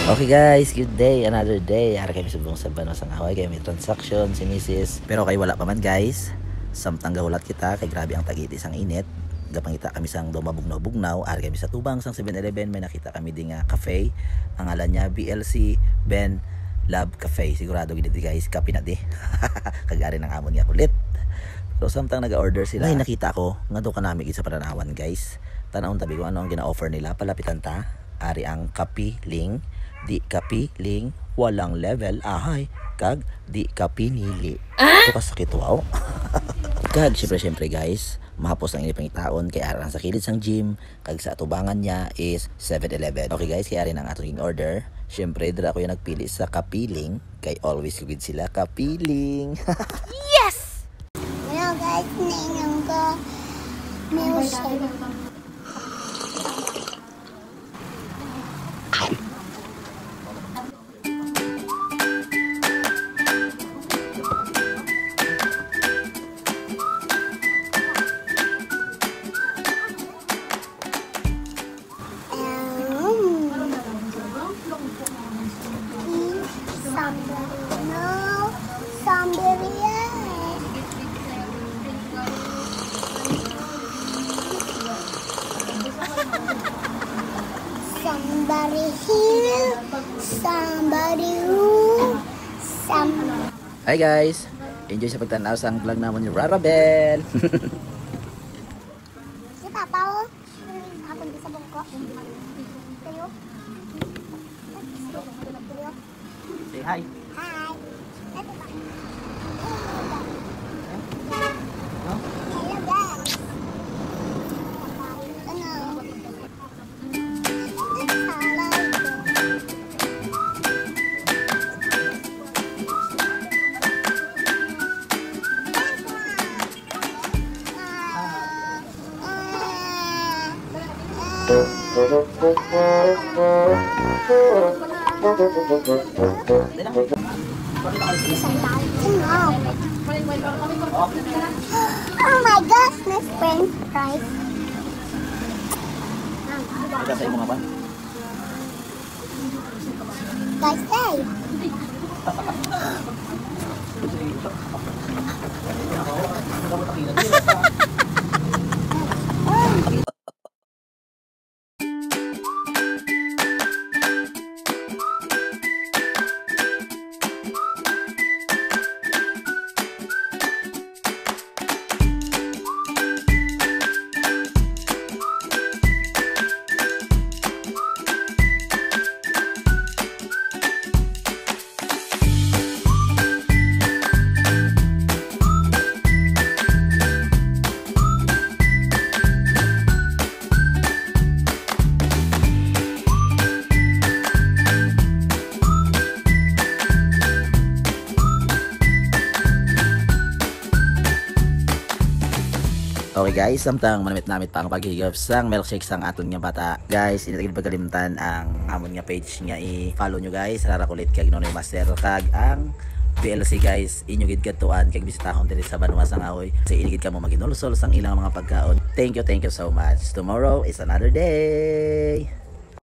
Okay guys, good day, another day. Ara kami subong sa banos ang away, kay may transaction si Mrs. Pero kay wala pa man guys. Samtang gahulat kita kay grabe ang tagitis ang init. Gapangita kami sang dumabugnaw-bugnaw. Ara kami sa tubang sang 7-Eleven, may nakita kami ding cafe. Ang ngalan niya BLC Ben Love Cafe. Sigurado gid guys, kape na di. Kagari ng amon nga kulit. So samtang nag-order sila, may nakita ko nga do kanami gid sa pananawan guys. Tanawon tabi ko ano ang gina-offer nila, palapitan ta. Ari ang kapiling, di kapiling, walang level, ahay, kag di kapinili. Ito kasakit wow. Kag syempre guys, mahapos ang inipang itaon kay arang sa kilid sang gym, kag sa atubangan niya is 7-Eleven. Okay guys, kaya rin ang ating order. Syempre dira ko yung nagpili sa kapiling, kay always good sila kapiling. Yes! Hello guys, ninong ko milkshake. Somebody here, somebody who, somebody. Hi guys, enjoy sa pagtanaw sa vlog naman ni Rarabel. Si Papa oh, ako di sa bangko. Kayo? Say hi. Hi. No? Hello guys. Ano? Oh my gosh, Miss French fries. Sa imo nga ba? Guys, hey. Okay guys, samtang manamit-namit pa ang paghigop sang milkshake sang aton nga bata. Guys, hindi pagkalimutan ang amon nga page nga i-follow nyo guys. Rarakulit kag Nonoy Master kag ang PLC guys. Inyo gid katuan kag bisitahon diri sa Banwa sang Ahoy. Sa iligid ka mo maginulsol sang ilang mga pagkaon. Thank you so much. Tomorrow is another day.